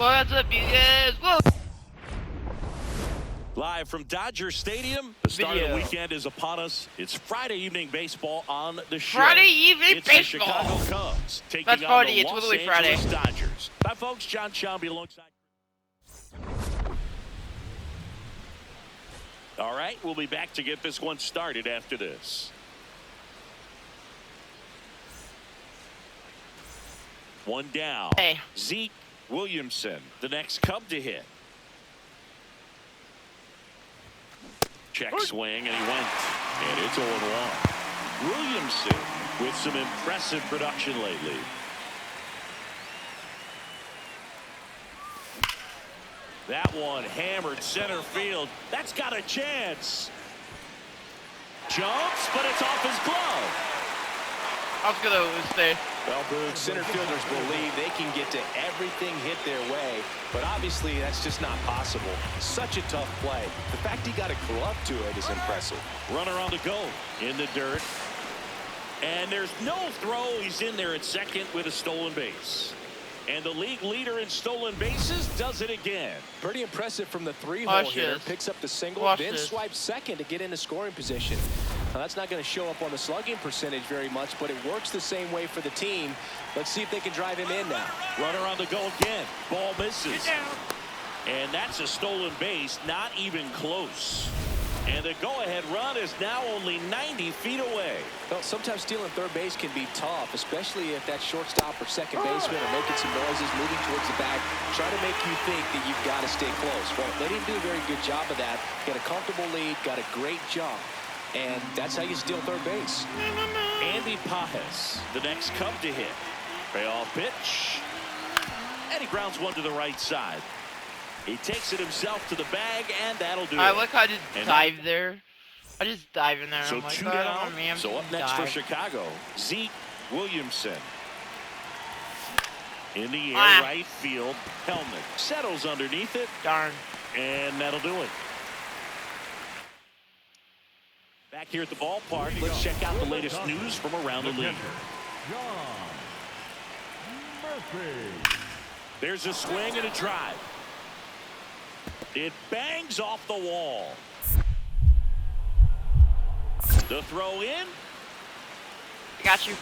What's up, you guys? Whoa! Live from Dodger Stadium, the start of the weekend is upon us. It's Friday evening baseball on the show. Friday evening it's baseball. The Chicago Cubs taking That's on Friday. the It's Los literally Angeles Friday. Dodgers. Hi, folks. John Shelby alongside. All right, we'll be back to get this one started after this. One down. Hey. Zeke Williamson, the next Cub to hit. Check swing, and he went. And it's 0-1. Williamson with some impressive production lately. That one hammered center field. That's got a chance. Jumps, but it's off his glove. I was gonna stay. Well, Boog, center fielders believe they can get to everything hit their way, but obviously that's just not possible. Such a tough play. The fact he got a glove to it is impressive. Runner on the go in the dirt. And there's no throw. He's in there at second with a stolen base. And the league leader in stolen bases does it again. Pretty impressive from the three-hole hitter. Picks up the single, then swipes second to get into scoring position. Now, that's not going to show up on the slugging percentage very much, but it works the same way for the team. Let's see if they can drive him in now. Runner on the go again. Ball misses. And that's a stolen base, not even close. And the go-ahead run is now only 90 feet away. Well, sometimes stealing third base can be tough, especially if that shortstop or second baseman are making some noises, moving towards the bag, trying to make you think that you've got to stay close. Well, they didn't do a very good job of that. Got a comfortable lead, got a great jump, and that's how you steal third base. Andy Pajes, the next Cub to hit. Payoff pitch. And he grounds one to the right side. He takes it himself to the bag, and that'll do it. I like how I just dive there. I just dive in there. So I'm like, two oh, down. man, So up next for Chicago, Zeke Williamson. In the air, right field. Helmet settles underneath it. Darn. And that'll do it. Back here at the ballpark, let's check out the latest news from around the league. There's a swing and a drive. It bangs off the wall. The throw in. Got you.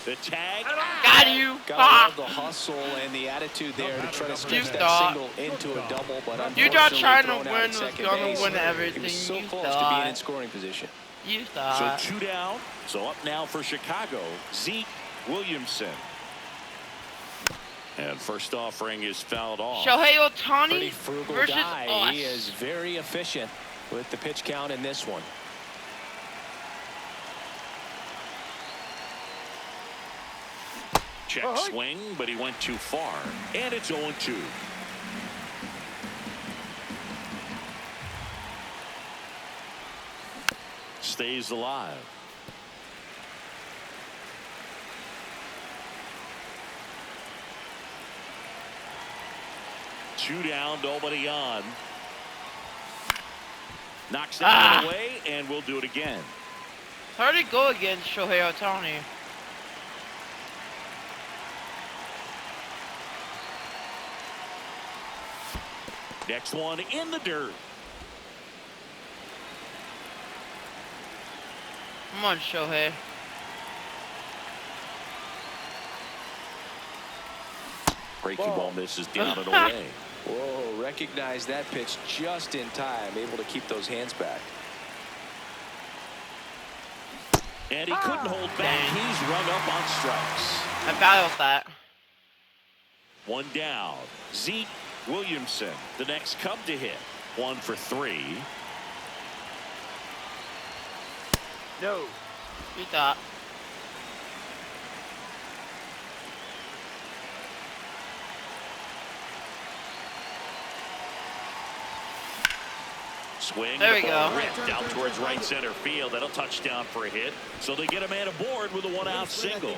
The tag. Got you. Gotta love the hustle and the attitude there to try to stretch that single into a double, but you thought unfortunately trying to thrown out win at was second gonna base. win everything. He was so You close to thought. being in scoring position. You thought. So two down. So up now for Chicago, Zeke Williamson. And first offering is fouled off. Shohei Ohtani Pretty frugal versus guy. us. He is very efficient with the pitch count in this one. Check swing, but he went too far. And it's 0-2. Stays alive. Two down, nobody on. Knocks that one away, and we'll do it again. How'd it go against Shohei Ohtani? Next one in the dirt. Come on, Shohei. Breaking ball misses down and away. Whoa, recognize that pitch just in time, able to keep those hands back. And he couldn't hold back. He's run up on strikes. I battled that. One down. Zeke Williamson, the next Cub to hit. 1 for 3. No. You thought. Swing. There we the ball go. ripped out towards right center field. That'll touch down for a hit. So they get a man aboard with a one-out single.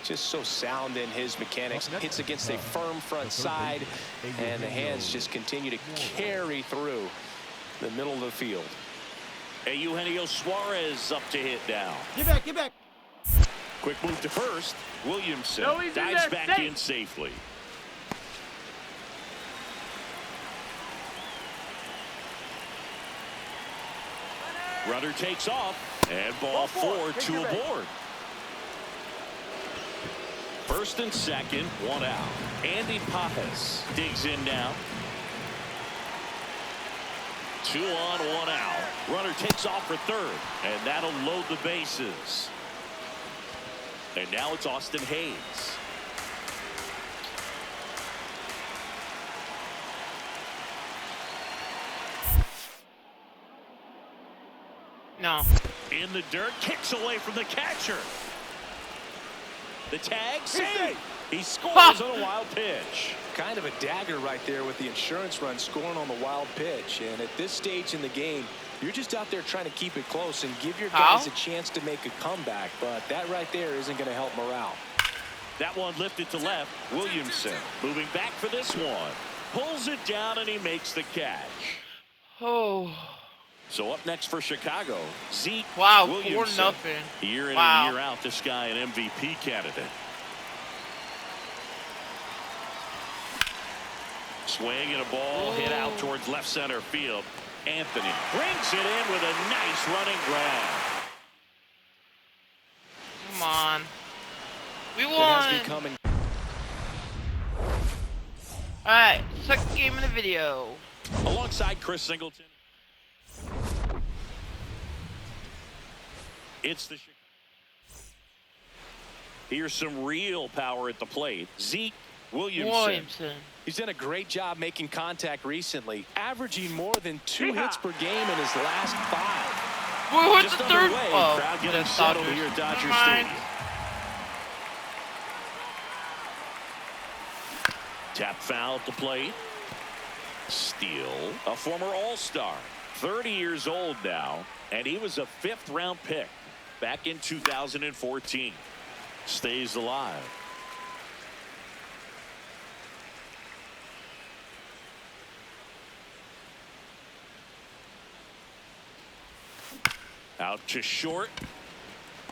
Just so sound in his mechanics. Hits against a firm front side, and the hands just continue to carry through the middle of the field. Hey, Eugenio Suarez up to hit now. Get back, get back. Quick move to first. Williamson No, he's in dives there, back safe. in safely. Runner takes off, and ball 4, 2 aboard. First and second, 1 out. Andy Pajes digs in now. 2 on, 1 out. Runner takes off for third, and that'll load the bases. And now it's Austin Hayes. No. In the dirt, kicks away from the catcher. The tag, safe. He scores on a wild pitch. Kind of a dagger right there with the insurance run scoring on the wild pitch. And at this stage in the game, you're just out there trying to keep it close and give your guys a chance to make a comeback. But that right there isn't going to help morale. That one lifted to left. Williamson moving back for this one. Pulls it down, and he makes the catch. Oh. So up next for Chicago, Zeke Williamson. 4-0. Year in and year out, this guy an MVP candidate. Swing and a ball hit out towards left center field. Anthony brings it in with a nice running grab. Come on. We won. Alright, second game in the video. Alongside Chris Singleton. It's the Here's some real power at the plate. Zeke Williamson. He's done a great job making contact recently, averaging more than 2 hits per game in his last 5. Well, what's the third? Oh, crowd getting settled here at Dodger Stadium. Tap foul at the plate. Steele, a former All-Star, 30 years old now, and he was a 5th-round pick back in 2014. Stays alive. Out to short.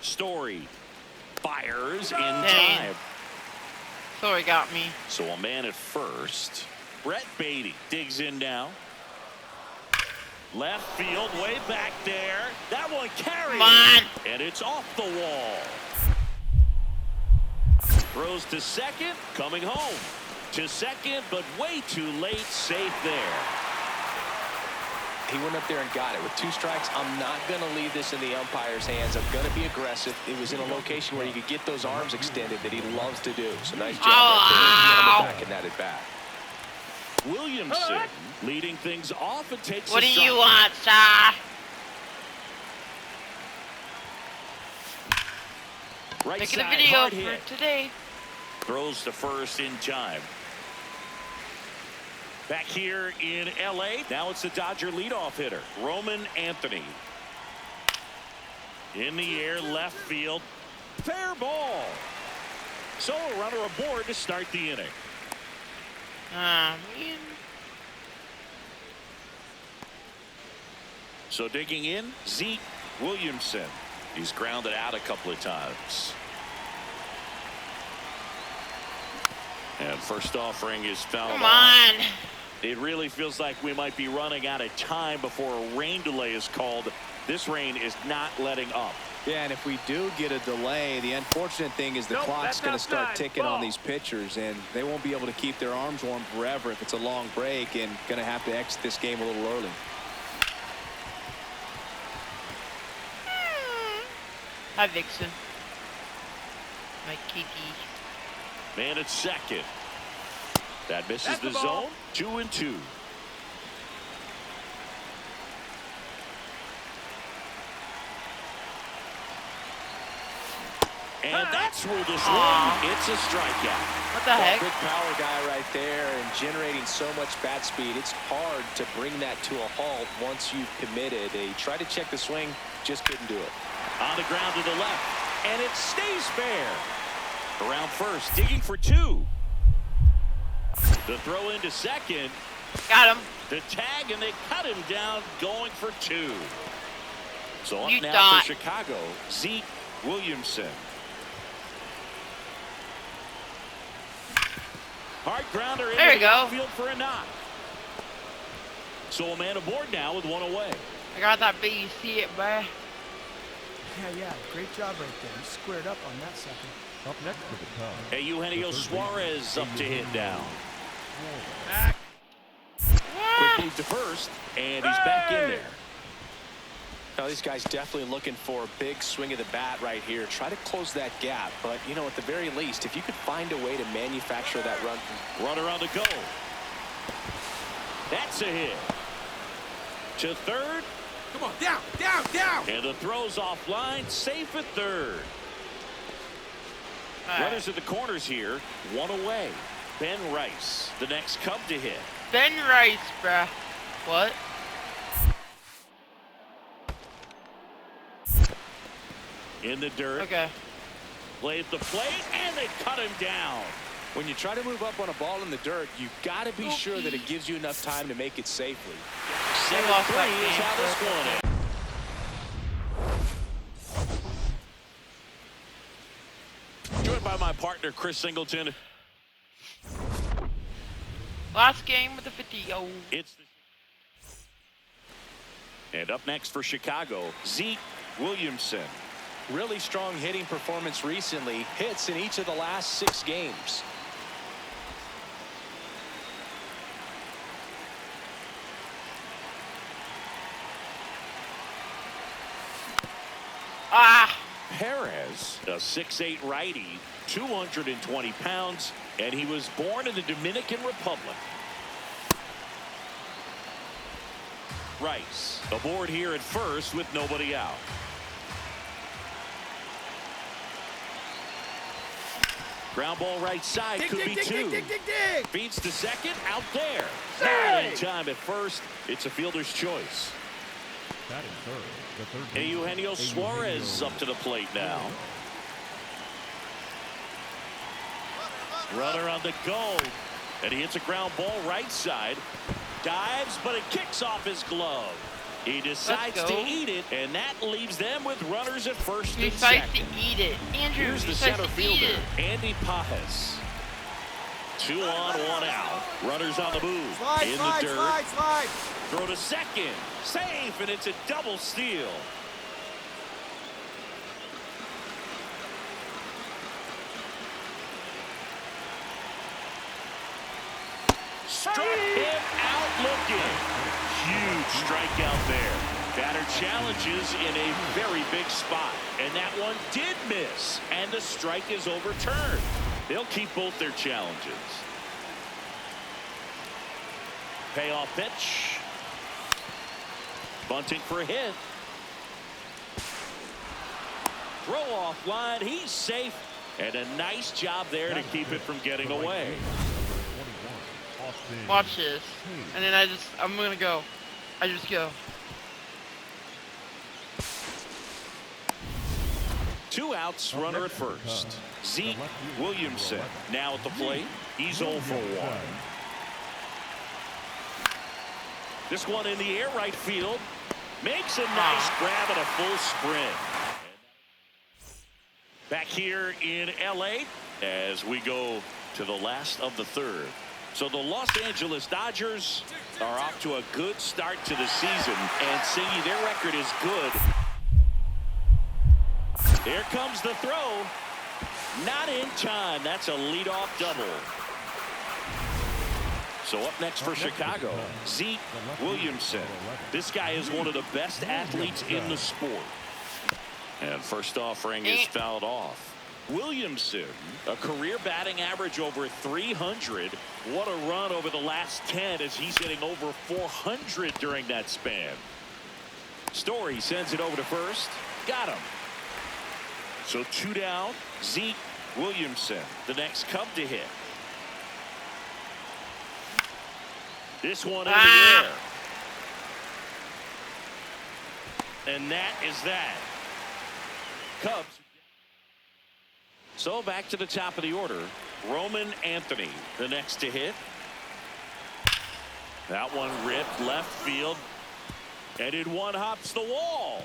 Story fires in time. Story got me. So a man at first. Brett Beatty digs in now. Left field, way back there. That one carries. Come on. And it's off the wall. Throws to second, coming home. To second, but way too late. Safe there. He went up there and got it. With 2 strikes, I'm not going to leave this in the umpire's hands. I'm going to be aggressive. It was in a location where you could get those arms extended that he loves to do. So nice job right there. Back in that at bat. Williamson leading things off and takes What do you want, sir? Right Making side, a video hard for hit. today. Throws to first in time. Back here in L.A., now it's the Dodger leadoff hitter, Roman Anthony. In the air, left field. Fair ball. So a runner aboard to start the inning. Man. So digging in, Zeke Williamson. He's grounded out a couple of times. And first offering is fouled Come on. It really feels like we might be running out of time before a rain delay is called. This rain is not letting up. Yeah, and if we do get a delay, the unfortunate thing is the clock's going to start ticking on these pitchers, and they won't be able to keep their arms warm forever if it's a long break, and going to have to exit this game a little early. Hi, Vixen. My kitty. Man at second. That misses the zone. 2-2. And that's where this one, it's a strikeout. What the heck? Big power guy right there and generating so much bat speed. It's hard to bring that to a halt once you've committed. He tried to check the swing, just couldn't do it. On the ground to the left, and it stays fair. Around first, digging for 2. The throw into second. Got him. The tag, and they cut him down, going for 2. So up You now thought. for Chicago, Zeke Williamson. Hard grounder into There you the go. outfield for a knock. So a man aboard now with 1 away. I got that big. You see it, bruh? Yeah, great job right there. You squared up on that second. Up next for the Cubs. Hey, Eugenio Suarez up to hit down. Back. Quick move to first, and he's back in there. Now, these guys definitely looking for a big swing of the bat right here. Try to close that gap. But, you know, at the very least, if you could find a way to manufacture that run. Runner on the go. That's a hit. To third. Come on, down, down, down. And the throw's offline, safe at third. Runners at the corners here, one away. Ben Rice, the next Cub to hit. Ben Rice, bruh. What? In the dirt. Okay. Plays the plate, and they cut him down. When you try to move up on a ball in the dirt, you got to be sure that it gives you enough time to make it safely. 7-3 is how this one is. Joined by my partner, Chris Singleton. Last game with the 50, yo. And up next for Chicago, Zeke Williamson. Really strong hitting performance recently. Hits in each of the last 6 games. Ah! Perez, a 6'8" righty, 220 pounds, and he was born in the Dominican Republic. Rice aboard here at first with nobody out. Ground ball right side, could be two. Feeds to second, out there. Not in time at first. It's a fielder's choice. Batting third. The third Hey, Eugenio Suarez up to the plate now. Runner on the go. And he hits a ground ball right side. Dives, but it kicks off his glove. He decides to eat it, and that leaves them with runners at first and Decides second. to eat it. Andrew, Here's the decides center to eat fielder, it. Andy Pajes. 2 on, 1 out. Runners on the move. In the dirt. Slide. Throw to second. Safe, and it's a double steal. Struck him out looking. Huge strikeout there. Batter challenges in a very big spot. And that one did miss. And the strike is overturned. They'll keep both their challenges. Payoff pitch. Bunting for a hit. Throw off line. He's safe. And a nice job there to keep it from getting away. Watch this. And then I'm gonna go. I just go. 2 outs, runner at first. Zeke Williamson now at the plate. He's 0 for 1. This one in the air right field. Makes a nice grab and a full sprint. Back here in LA as we go to the last of the third. So the Los Angeles Dodgers are off to a good start to the season, and see, their record is good. Here comes the throw. Not in time. That's a leadoff double. So up next for Chicago, Zeke Williamson. This guy is one of the best athletes in the sport. And first offering is fouled off. Williamson, a career batting average over 300. What a run over the last 10 as he's hitting over 400 during that span. Story sends it over to first. Got him. So 2 down. Zeke Williamson, the next Cub to hit. This one in the air. And that is that. Cubs. So back to the top of the order. Roman Anthony, the next to hit. That one ripped left field. And in one hops the wall.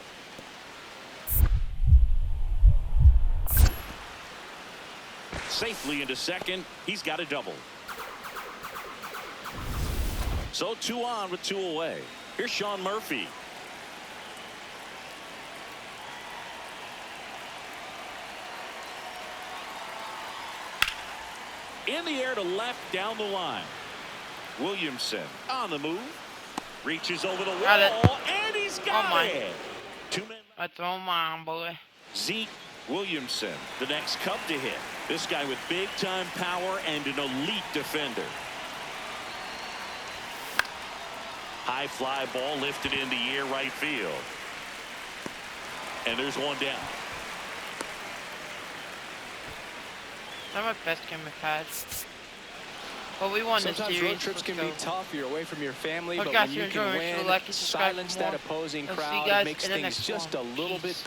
Safely into second. He's got a double. So 2 on with 2 away. Here's Sean Murphy. In the air to left down the line. Williamson on the move. Reaches over the Got it. wall, and he's got Oh, my. it. 2 men. I throw mine, boy. Zeke Williamson, the next Cub to hit. This guy with big-time power and an elite defender. High fly ball lifted in the air right field. And there's one down. That's my best game we've had. But we won Sometimes this series. road trips can Let's be go. tough. You're away from your family, Well, but guys, when you you're can enjoying it. win, Like and subscribe for silence more. that opposing I'll see you crowd, guys it makes in the things next just one. a little bit Peace. better.